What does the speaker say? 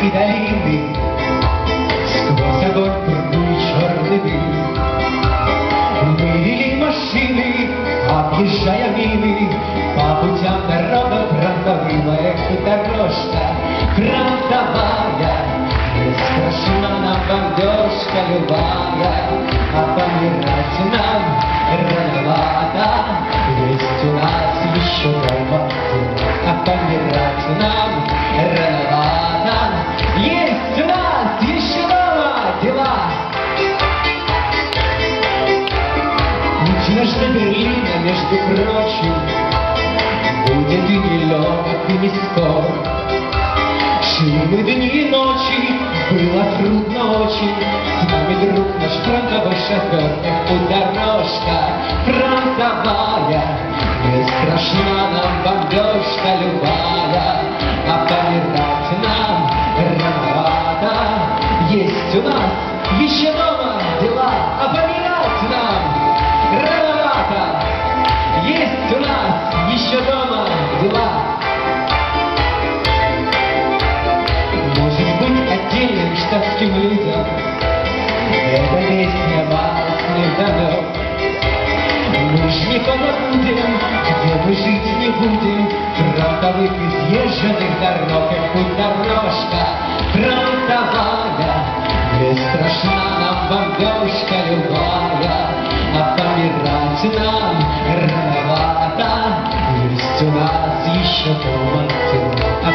и долины, сквозь огонь пруд черный дым. Мы вели машины, объезжая мины, по путям народа фронтовым. Эх, дорожка фронтовая, не страшна нам бомбежка любая, а помирать нам рановато. Есть у нас еще дома, а помирать нам рановато. Есть у нас еще дома дела. Путь наш до Берлина, между прочим, будет и нелегок, и не скор. Шли мы дни и ночи, было трудно очень, с нами друг наш фронтовой шофер. Эх, путь дорожка фронтовая, не страшна нам бомбежка любая, а помирать нам рановато. Есть у нас еще дома дела, а помирать нам рановато. Есть у нас еще дома дела. Может быть, отдельным штатским людям эта песня вас не вдомек. Мы ж не позабудем, где мы жить не будем, фронтовых изъезженных дорог. Эх, путь дорожка фронтовая, не страшна нам бомбежка любая, а помирать нам рановато. Есть у нас еще дома дела, а